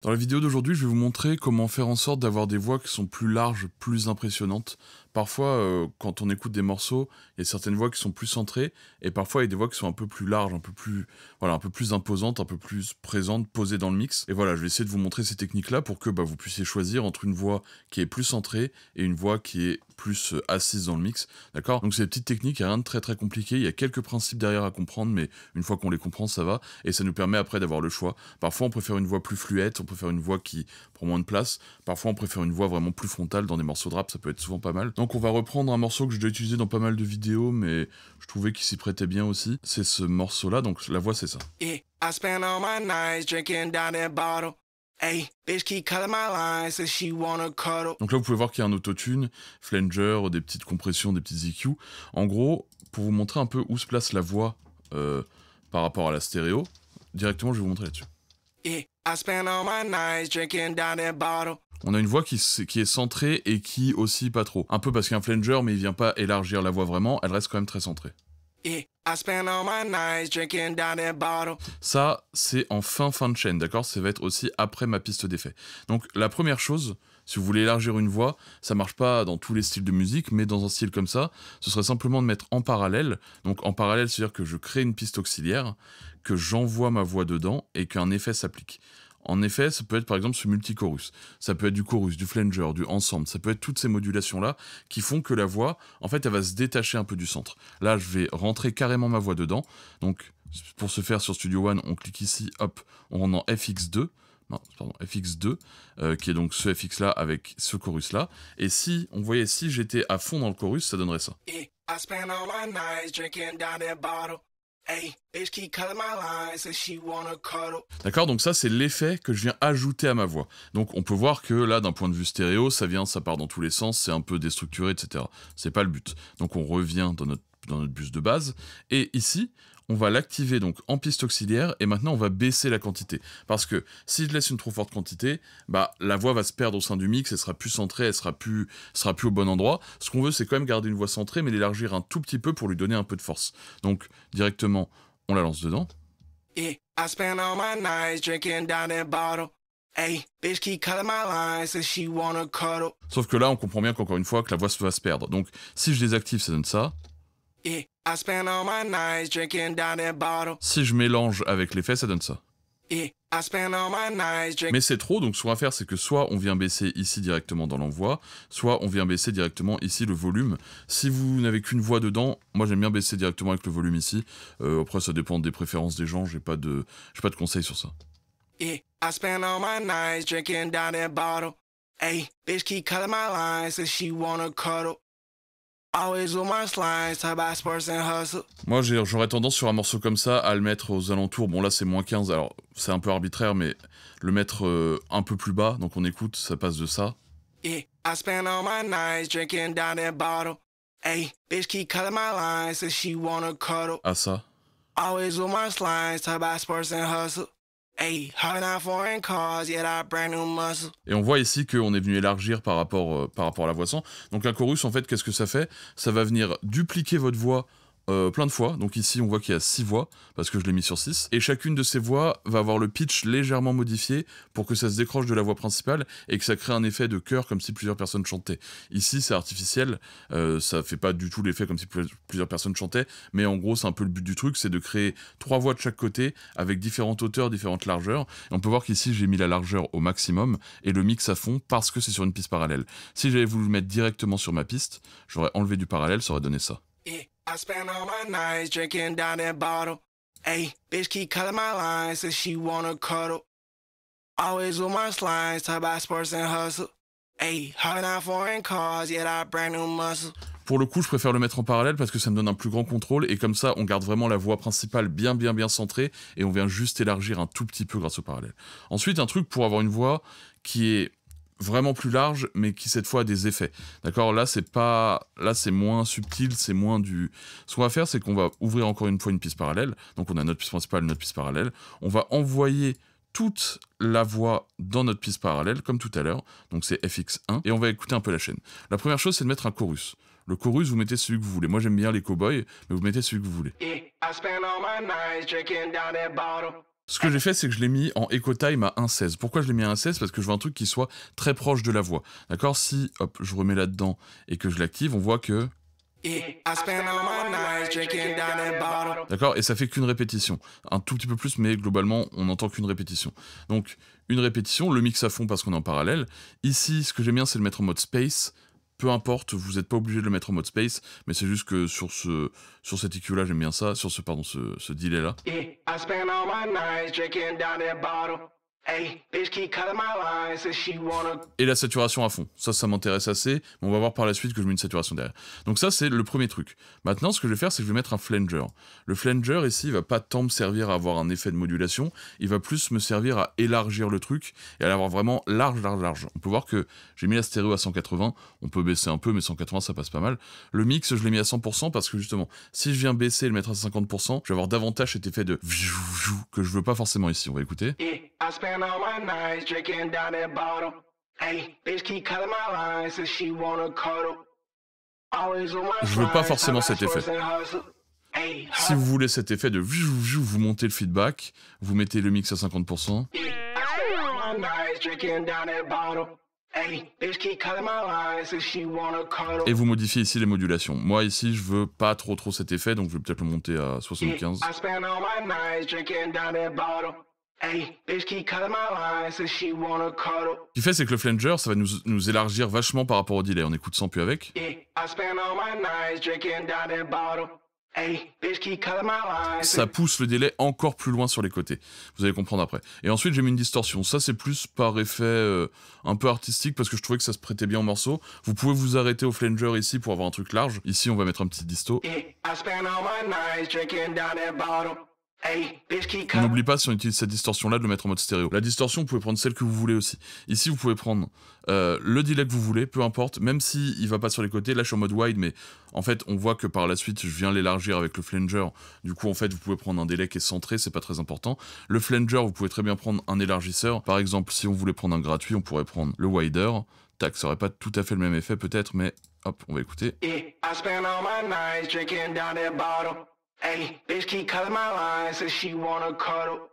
Dans la vidéo d'aujourd'hui, je vais vous montrer comment faire en sorte d'avoir des voix qui sont plus larges, plus impressionnantes. Parfois, quand on écoute des morceaux, il y a certaines voix qui sont plus centrées, et parfois il y a des voix qui sont un peu plus larges, un peu plus, voilà, un peu plus imposantes, un peu plus présentes, posées dans le mix. Et voilà, je vais essayer de vous montrer ces techniques-là pour que vous puissiez choisir entre une voix qui est plus centrée et une voix qui est plus assise dans le mix. D'accord? Donc c'est des petites techniques, il n'y a rien de très très compliqué, il y a quelques principes derrière à comprendre, mais une fois qu'on les comprend, ça va, et ça nous permet après d'avoir le choix. Parfois on préfère une voix plus fluette, on préfère une voix qui prend moins de place, parfois on préfère une voix vraiment plus frontale dans des morceaux de rap, ça peut être souvent pas mal. Donc on va reprendre un morceau que j'ai déjà utilisé dans pas mal de vidéos, mais je trouvais qu'il s'y prêtait bien aussi. C'est ce morceau-là, donc la voix c'est ça. Yeah, I spend all my nights drinking down that bottle. Hey, bitch keep calling my line, says she wanna cuddle. Donc là vous pouvez voir qu'il y a un autotune, flanger, des petites compressions, des petits EQ. En gros, pour vous montrer un peu où se place la voix par rapport à la stéréo, directement je vais vous montrer là-dessus. Yeah, I spend all my nights drinking down that bottle. On a une voix qui est centrée et qui oscille pas trop. Un peu parce qu'il y a un flanger, mais il vient pas élargir la voix vraiment, elle reste quand même très centrée. Yeah, I spend all my nights drinking down that bottle. Ça, c'est en fin de chaîne, d'accord? Ça va être aussi après ma piste d'effet. Donc la première chose, si vous voulez élargir une voix, ça marche pas dans tous les styles de musique, mais dans un style comme ça, ce serait simplement de mettre en parallèle. Donc en parallèle, c'est-à-dire que je crée une piste auxiliaire, que j'envoie ma voix dedans et qu'un effet s'applique. En effet, ça peut être par exemple ce multichorus, ça peut être du chorus, du flanger, du ensemble, ça peut être toutes ces modulations-là qui font que la voix, en fait, elle va se détacher un peu du centre. Là, je vais rentrer carrément ma voix dedans. Donc, pour ce faire sur Studio One, on clique ici, hop, on rentre dans FX2, non, pardon, FX2, qui est donc ce FX-là avec ce chorus-là. Et si, on voyait, si j'étais à fond dans le chorus, ça donnerait ça. Yeah, I spend all my nights drinking down that bottle. Hey, bitch keep calling my line, says she wanna cuddle. D'accord, donc ça c'est l'effet que je viens ajouter à ma voix. Donc on peut voir que là d'un point de vue stéréo, ça part dans tous les sens, c'est un peu déstructuré, etc. C'est pas le but. Donc on revient dans notre bus de base, et ici, on va l'activer donc en piste auxiliaire, et maintenant on va baisser la quantité. Parce que si je laisse une trop forte quantité, la voix va se perdre au sein du mix, elle sera plus centrée, elle sera plus au bon endroit. Ce qu'on veut, c'est quand même garder une voix centrée, mais l'élargir un tout petit peu pour lui donner un peu de force. Donc directement, on la lance dedans. Yeah, I spend all my nights drinking down that bottle. Hey, bitch keep calling my line, says she wanna cuddle. Sauf que là, on comprend bien qu'encore une fois, que la voix va se perdre. Donc, si je désactive, ça donne ça. Yeah, I spend all my nights drinking down that bottle. Si je mélange avec l'effet, ça donne ça. Yeah, I spend all my nights drinking. Mais c'est trop, donc ce qu'on va faire, c'est que soit on vient baisser ici directement dans l'envoi, soit on vient baisser directement ici le volume. Si vous n'avez qu'une voix dedans, moi j'aime bien baisser directement avec le volume ici. Après, ça dépend des préférences des gens, j'ai pas de conseils sur ça. Yeah, I spend all my nights drinking down that bottle. Hey, bitch keep calling my line, says she wanna cuddle. Always with my slides, talk about sports and hustle. Moi, j'aurais tendance sur un morceau comme ça à le mettre aux alentours. Bon, là, c'est -15, alors c'est un peu arbitraire, mais le mettre un peu plus bas. Donc on écoute, ça passe de ça. Yeah, I spend all my nights drinking down that bottle. Hey, bitch keep calling my line, says she wanna cuddle. À ça. Always with my slides, talk about sports and hustle. Hey, hopping out foreign cars, yeah, that brand new muscle. Et on voit ici qu'on est venu élargir par rapport à la voix sans. Donc un chorus, en fait, qu'est-ce que ça fait? Ça va venir dupliquer votre voix plein de fois. Donc ici, on voit qu'il y a 6 voix, parce que je l'ai mis sur 6. Et chacune de ces voix va avoir le pitch légèrement modifié pour que ça se décroche de la voix principale et que ça crée un effet de chœur comme si plusieurs personnes chantaient. Ici, c'est artificiel, ça fait pas du tout l'effet comme si plusieurs personnes chantaient, mais en gros, c'est un peu le but du truc, c'est de créer 3 voix de chaque côté avec différentes hauteurs, différentes largeurs. Et on peut voir qu'ici, j'ai mis la largeur au maximum et le mix à fond parce que c'est sur une piste parallèle. Si j'avais voulu le mettre directement sur ma piste, j'aurais enlevé du parallèle, ça aurait donné ça. Yeah, I spend all my nights drinking down that bottle. Hey, bitch keep calling my line, says she wanna cuddle. Always with my slides, talk about sports and hustle. Hey, hopping out foreign cars, yeah, that brand new muscle. Pour le coup, je préfère le mettre en parallèle parce que ça me donne un plus grand contrôle et comme ça, on garde vraiment la voix principale bien centrée et on vient juste élargir un tout petit peu grâce au parallèle. Ensuite, un truc pour avoir une voix qui est vraiment plus large, mais qui cette fois a des effets. D'accord? Là, c'est moins subtil, c'est moins du... Ce qu'on va faire, c'est qu'on va ouvrir encore une fois une piste parallèle. Donc on a notre piste principale, notre piste parallèle. On va envoyer toute la voix dans notre piste parallèle, comme tout à l'heure. Donc c'est FX1, et on va écouter un peu la chaîne. La première chose, c'est de mettre un chorus. Le chorus, vous mettez celui que vous voulez. Moi, j'aime bien les cowboys, mais vous mettez celui que vous voulez. Yeah, I spend all my nights drinking down that bottle. Ce que j'ai fait, c'est que je l'ai mis en Echo Time à 1,16. Pourquoi je l'ai mis à 1,16? Parce que je veux un truc qui soit très proche de la voix. D'accord? Si, hop, je remets là-dedans et que je l'active, on voit que... D'accord? Et ça fait qu'une répétition. Un tout petit peu plus, mais globalement, on n'entend qu'une répétition. Donc, une répétition, le mix à fond parce qu'on est en parallèle. Ici, ce que j'aime bien, c'est le mettre en mode space. Peu importe, vous n'êtes pas obligé de le mettre en mode space, mais c'est juste que sur cet EQ-là, j'aime bien ça, sur ce delay-là. Et la saturation à fond, ça m'intéresse assez, mais on va voir par la suite que je mets une saturation derrière. Donc ça, c'est le premier truc. Maintenant, ce que je vais faire, c'est que je vais mettre un flanger. Le flanger, ici, il va pas tant me servir à avoir un effet de modulation, il va plus me servir à élargir le truc et à l'avoir vraiment large. On peut voir que j'ai mis la stéréo à 180, on peut baisser un peu, mais 180, ça passe pas mal. Le mix, je l'ai mis à 100% parce que justement, si je viens baisser et le mettre à 50%, je vais avoir davantage cet effet de que je veux pas forcément ici. On va écouter. Je veux pas forcément cet effet. Si vous voulez cet effet de vous montez le feedback, vous mettez le mix à 50%. Et vous modifiez ici les modulations. Moi ici je veux pas trop cet effet, donc je vais peut-être le monter à 75. Ce qui fait, c'est que le flanger, ça va nous élargir vachement par rapport au delay. On écoute sans plus avec. Ça pousse le délai encore plus loin sur les côtés. Vous allez comprendre après. Et ensuite, j'ai mis une distorsion. Ça, c'est plus par effet un peu artistique parce que je trouvais que ça se prêtait bien au morceau. Vous pouvez vous arrêter au flanger ici pour avoir un truc large. Ici, on va mettre un petit disto. On n'oublie pas, si on utilise cette distorsion-là, de le mettre en mode stéréo. La distorsion, vous pouvez prendre celle que vous voulez aussi. Ici, vous pouvez prendre le delay que vous voulez, peu importe, même s'il va pas sur les côtés. Là, je suis en mode wide, mais en fait, on voit que par la suite, je viens l'élargir avec le flanger. Du coup, en fait, vous pouvez prendre un delay qui est centré, c'est pas très important. Le flanger, vous pouvez très bien prendre un élargisseur. Par exemple, si on voulait prendre un gratuit, on pourrait prendre le wider. Tac, ça aurait pas tout à fait le même effet, peut-être, mais hop, on va écouter. Hey, bitch keep calling my line, says she wanna cuddle.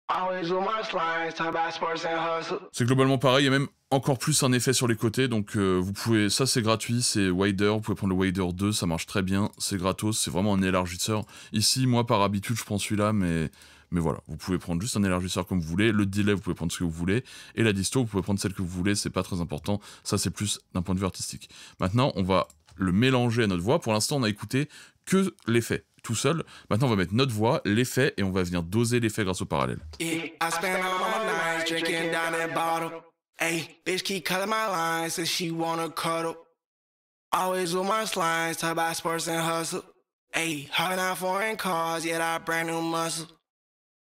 Always with my slides, talk about sports and hustle. C'est globalement pareil, il y a même encore plus un effet sur les côtés, donc vous pouvez, ça c'est gratuit, c'est wider, vous pouvez prendre le wider 2, ça marche très bien, c'est gratos, c'est vraiment un élargisseur. Ici, moi par habitude, je prends celui-là, mais voilà, vous pouvez prendre juste un élargisseur comme vous voulez, le delay, vous pouvez prendre ce que vous voulez, et la disto, vous pouvez prendre celle que vous voulez, c'est pas très important, ça c'est plus d'un point de vue artistique. Maintenant, on va le mélanger à notre voix, pour l'instant on a écouté que l'effet. Tout seul. Maintenant, on va mettre notre voix, l'effet, et on va venir doser l'effet grâce au parallèle.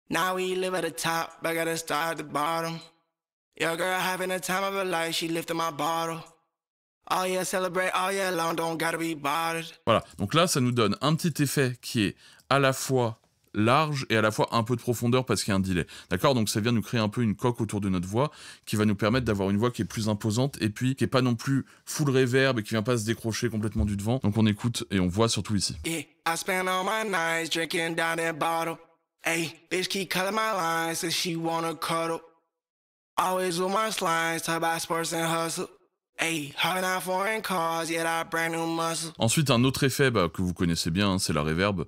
Now we live at the top, but gotta start at the bottom. Your girl having the time of her life, she lifted my bottle. Oh yeah, celebrate all year long, don't gotta be bothered. Voilà, donc là, ça nous donne un petit effet qui est à la fois large et à la fois un peu de profondeur parce qu'il y a un delay. D'accord? Donc ça vient nous créer un peu une coque autour de notre voix qui va nous permettre d'avoir une voix qui est plus imposante et puis qui est pas non plus full reverb et qui vient pas se décrocher complètement du devant. Donc on écoute et on voit surtout ici. Yeah, I spend all my nights drinking down that bottle. Hey, bitch keep calling my line, says she wanna cuddle. Always with my slides, talk about sports and hustle. Ensuite, un autre effet que vous connaissez bien, hein, c'est la reverb.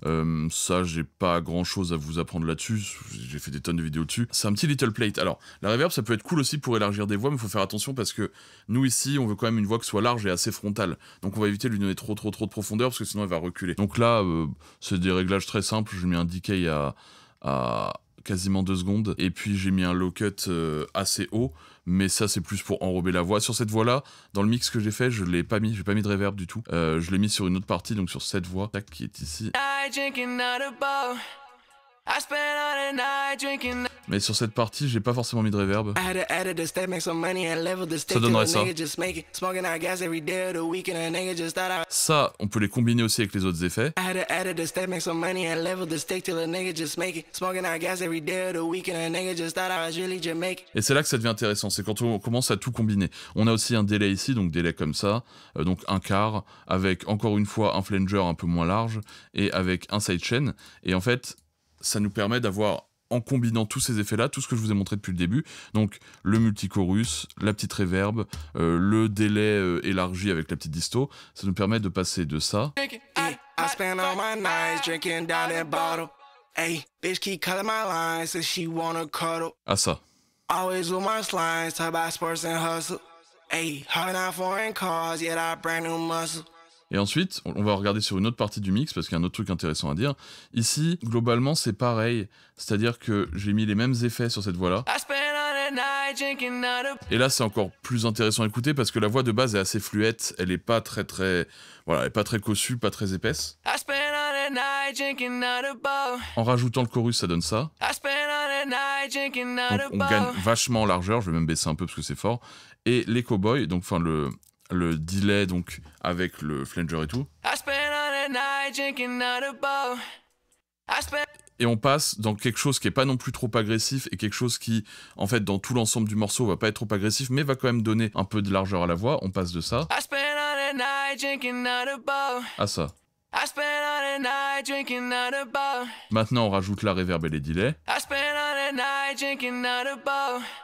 Ça, j'ai pas grand chose à vous apprendre là-dessus. J'ai fait des tonnes de vidéos dessus. C'est un petit little plate. Alors, la reverb, ça peut être cool aussi pour élargir des voix, mais il faut faire attention parce que nous, ici, on veut quand même une voix qui soit large et assez frontale. Donc, on va éviter de lui donner trop de profondeur parce que sinon, elle va reculer. Donc là, c'est des réglages très simples. J'ai mis un decay à quasiment 2 secondes. Et puis, j'ai mis un low cut assez haut. Mais ça, c'est plus pour enrober la voix. Sur cette voix-là, dans le mix que j'ai fait, je l'ai pas mis. J'ai pas mis de reverb du tout. Je l'ai mis sur une autre partie, donc sur cette voix, tac, qui est ici. Mais sur cette partie, j'ai pas forcément mis de reverb. Ça donnerait ça. Ça, on peut les combiner aussi avec les autres effets. Et c'est là que ça devient intéressant, c'est quand on commence à tout combiner. On a aussi un delay ici, donc delay comme ça, donc un quart, avec encore une fois un flanger un peu moins large, et avec un sidechain. Et en fait, ça nous permet d'avoir en combinant tous ces effets-là, tout ce que je vous ai montré depuis le début, donc le multichorus, la petite reverb, le délai élargi avec la petite disto, ça nous permet de passer de ça I spend all my nights drinking down that bottle. Hey, bitch keep calling my line, says she wanna cuddle. à ça. Always with my slimes, talk about sports and hustle. Hey, hopping out foreign cars, yeah, that brand new muscle. Et ensuite, on va regarder sur une autre partie du mix, parce qu'il y a un autre truc intéressant à dire. Ici, globalement, c'est pareil. C'est-à-dire que j'ai mis les mêmes effets sur cette voix-là. Et là, c'est encore plus intéressant à écouter, parce que la voix de base est assez fluette. Elle est pas très... Voilà, elle est pas très cossue, pas très épaisse. En rajoutant le chorus, ça donne ça. Donc, on gagne vachement en largeur. Je vais même baisser un peu, parce que c'est fort. Et les cowboys, donc enfin le delay donc avec le flanger et tout. Et on passe dans quelque chose qui est pas non plus trop agressif et quelque chose qui, en fait, dans tout l'ensemble du morceau, va pas être trop agressif, mais va quand même donner un peu de largeur à la voix. On passe de ça à ça. Maintenant, on rajoute la reverb et les delays.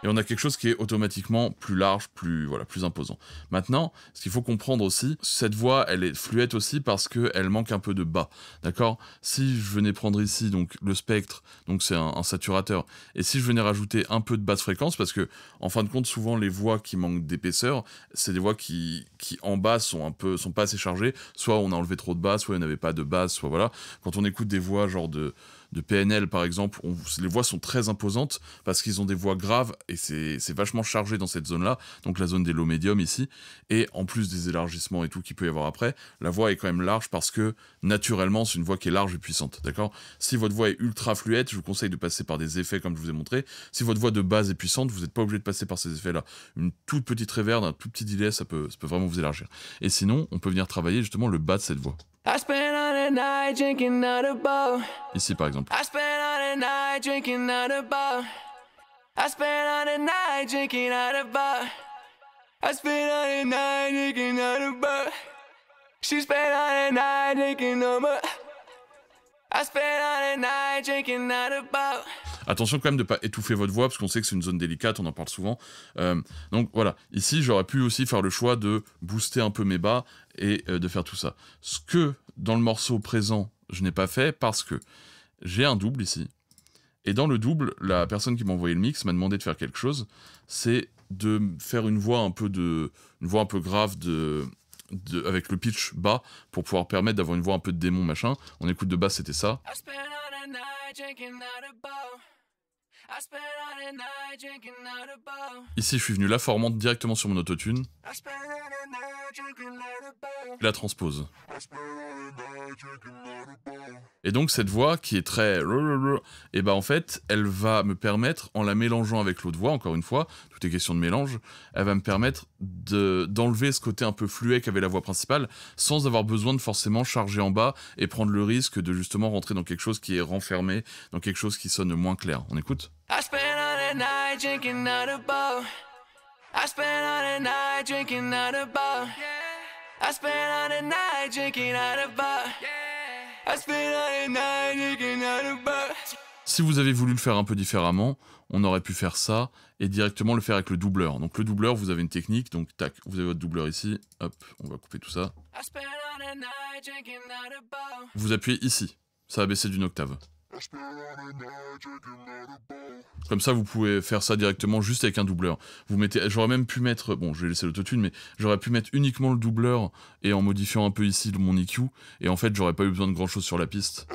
Et on a quelque chose qui est automatiquement plus large, plus imposant. Maintenant, ce qu'il faut comprendre aussi, cette voix, elle est fluette aussi parce qu'elle manque un peu de bas. D'accord ? Si je venais prendre ici donc le spectre, donc c'est un saturateur, et si je venais rajouter un peu de basse fréquence, parce que en fin de compte, souvent les voix qui manquent d'épaisseur, c'est des voix qui en bas sont pas assez chargées. Soit on a enlevé trop de basse, soit il n'y avait pas de basse, soit voilà. Quand on écoute des voix genre de PNL par exemple, les voix sont très imposantes parce qu'ils ont des voix graves et c'est vachement chargé dans cette zone-là, donc la zone des low médiums ici, et en plus des élargissements et tout qu'il peut y avoir après, la voix est quand même large parce que naturellement c'est une voix qui est large et puissante, d'accord ? Si votre voix est ultra fluette, je vous conseille de passer par des effets comme je vous ai montré. Si votre voix de base est puissante, vous n'êtes pas obligé de passer par ces effets-là. Une toute petite reverb, un tout petit delay, ça peut vraiment vous élargir. Et sinon, on peut venir travailler justement le bas de cette voix. Ici par exemple. Attention quand même de pas étouffer votre voix parce qu'on sait que c'est une zone délicate, on en parle souvent. Donc voilà, ici j'aurais pu aussi faire le choix de booster un peu mes bas et de faire tout ça. Ce que dans le morceau présent je n'ai pas fait parce que j'ai un double ici. Et dans le double, la personne qui m'a envoyé le mix m'a demandé de faire quelque chose, c'est de faire une voix un peu grave avec le pitch bas pour pouvoir permettre d'avoir une voix un peu de démon machin. On écoute de basse, c'était ça. Ici, je suis venu la formante directement sur mon autotune. La transpose. Et donc cette voix qui est très... Et bah en fait, elle va me permettre, en la mélangeant avec l'autre voix, encore une fois, tout est question de mélange, elle va me permettre d'enlever ce côté un peu fluet qu'avait la voix principale, sans avoir besoin de forcément charger en bas et prendre le risque de justement rentrer dans quelque chose qui est renfermé, dans quelque chose qui sonne moins clair. On écoute ? Si vous avez voulu le faire un peu différemment, on aurait pu faire ça et directement le faire avec le doubleur. Donc le doubleur, vous avez une technique, donc tac, vous avez votre doubleur ici, hop, on va couper tout ça. Vous appuyez ici, ça va baisser d'une octave. Comme ça, vous pouvez faire ça directement juste avec un doubleur. J'aurais même pu mettre, bon, je vais laisser l'autotune, mais j'aurais pu mettre uniquement le doubleur et en modifiant un peu ici mon EQ, et en fait, j'aurais pas eu besoin de grand chose sur la piste.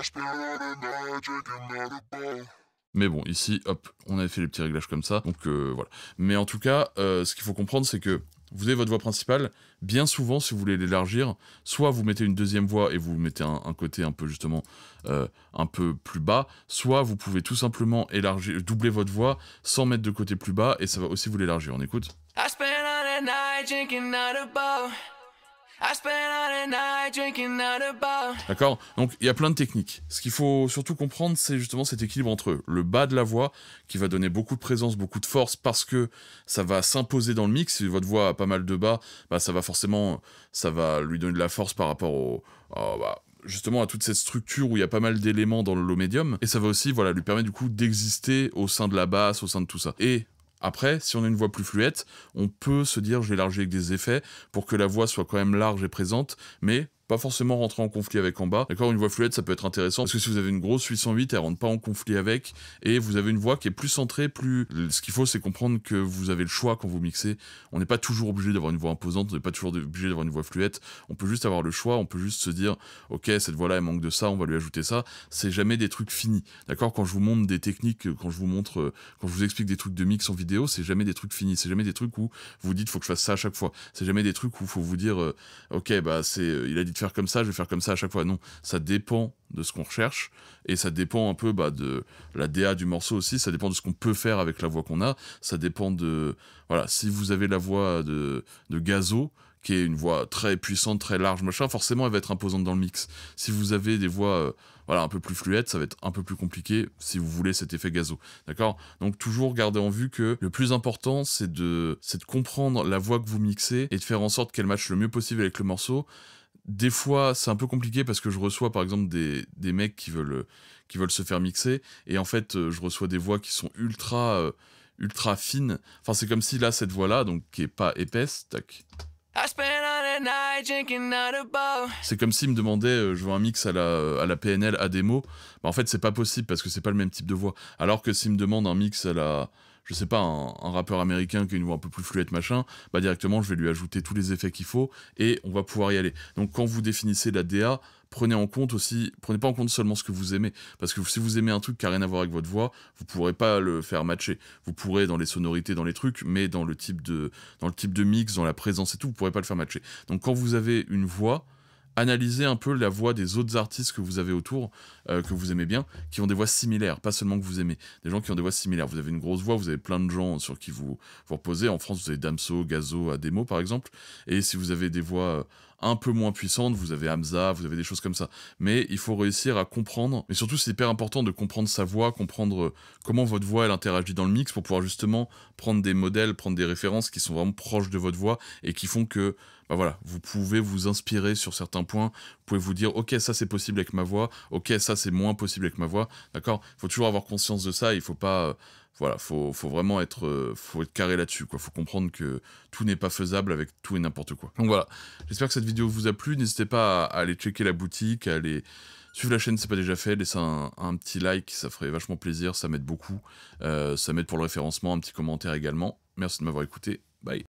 Mais bon, ici, hop, on avait fait les petits réglages comme ça, donc voilà. Mais en tout cas, ce qu'il faut comprendre, c'est que vous avez votre voix principale, bien souvent, si vous voulez l'élargir, soit vous mettez une deuxième voix et vous mettez un côté un peu justement un peu plus bas, soit vous pouvez tout simplement doubler votre voix sans mettre de côté plus bas et ça va aussi vous l'élargir. On écoute. D'accord ? Donc il y a plein de techniques. Ce qu'il faut surtout comprendre, c'est justement cet équilibre entre le bas de la voix, qui va donner beaucoup de présence, beaucoup de force, parce que ça va s'imposer dans le mix. Si votre voix a pas mal de bas, bah, ça va lui donner de la force par rapport justement à toute cette structure où il y a pas mal d'éléments dans le low médium, et ça va aussi, voilà, lui permettre du coup d'exister au sein de la basse, au sein de tout ça. Et après, si on a une voix plus fluette, on peut se dire, je vais élargir avec des effets pour que la voix soit quand même large et présente, mais pas forcément rentrer en conflit avec en bas. D'accord, une voix fluette, ça peut être intéressant, parce que si vous avez une grosse 808, elle rentre pas en conflit avec, et vous avez une voix qui est plus centrée, plus... Ce qu'il faut, c'est comprendre que vous avez le choix quand vous mixez. On n'est pas toujours obligé d'avoir une voix imposante, on n'est pas toujours obligé d'avoir une voix fluette, on peut juste avoir le choix, on peut juste se dire, ok, cette voix-là, elle manque de ça, on va lui ajouter ça. C'est jamais des trucs finis. D'accord, quand je vous montre des techniques, quand je vous explique des trucs de mix en vidéo, c'est jamais des trucs finis, c'est jamais des trucs où vous vous dites, faut que je fasse ça à chaque fois. C'est jamais des trucs où faut vous dire, ok, bah il a dit de faire comme ça, je vais faire comme ça à chaque fois. Non, ça dépend de ce qu'on recherche, et ça dépend un peu de la DA du morceau aussi, ça dépend de ce qu'on peut faire avec la voix qu'on a, ça dépend de... Voilà, si vous avez la voix de Gazo, qui est une voix très puissante, très large, machin, forcément elle va être imposante dans le mix. Si vous avez des voix voilà, un peu plus fluettes, ça va être un peu plus compliqué si vous voulez cet effet Gazo. D'accord? Donc toujours garder en vue que le plus important, c'est de comprendre la voix que vous mixez et de faire en sorte qu'elle matche le mieux possible avec le morceau. Des fois, c'est un peu compliqué parce que je reçois par exemple des mecs qui veulent se faire mixer, et en fait, je reçois des voix qui sont ultra fines. Enfin, c'est comme si là, cette voix-là, donc qui est pas épaisse, tac. C'est comme s'il me demandait, je veux un mix à la PNL à démo. Bah, en fait, c'est pas possible parce que c'est pas le même type de voix. Alors que s'il me demande un mix à la... Je sais pas, un rappeur américain qui a une voix un peu plus fluette, machin, bah directement, je vais lui ajouter tous les effets qu'il faut et on va pouvoir y aller. Donc, quand vous définissez la DA, prenez pas en compte seulement ce que vous aimez. Parce que si vous aimez un truc qui n'a rien à voir avec votre voix, vous pourrez pas le faire matcher. Vous pourrez dans les sonorités, dans les trucs, mais dans le type de mix, dans la présence et tout, vous pourrez pas le faire matcher. Donc, quand vous avez une voix, analysez un peu la voix des autres artistes que vous avez autour, que vous aimez bien, qui ont des voix similaires, pas seulement que vous aimez, des gens qui ont des voix similaires. Vous avez une grosse voix, vous avez plein de gens sur qui vous reposez. En France, vous avez Damso, Gazo, Ademo par exemple, et si vous avez des voix un peu moins puissantes, vous avez Hamza, vous avez des choses comme ça. Mais il faut réussir à comprendre, mais surtout c'est hyper important de comprendre sa voix, comprendre comment votre voix elle interagit dans le mix pour pouvoir justement prendre des modèles, prendre des références qui sont vraiment proches de votre voix et qui font que bah voilà, vous pouvez vous inspirer sur certains points, vous pouvez vous dire ok, ça c'est possible avec ma voix, ok, ça c'est moins possible avec ma voix, d'accord? Il faut toujours avoir conscience de ça, il faut pas voilà, faut vraiment être carré là-dessus, quoi. Faut comprendre que tout n'est pas faisable avec tout et n'importe quoi. Donc voilà, j'espère que cette vidéo vous a plu, n'hésitez pas à aller checker la boutique, à aller suivre la chaîne si c'est pas déjà fait, laissez un petit like, ça ferait vachement plaisir, ça m'aide beaucoup, ça m'aide pour le référencement, un petit commentaire également. Merci de m'avoir écouté.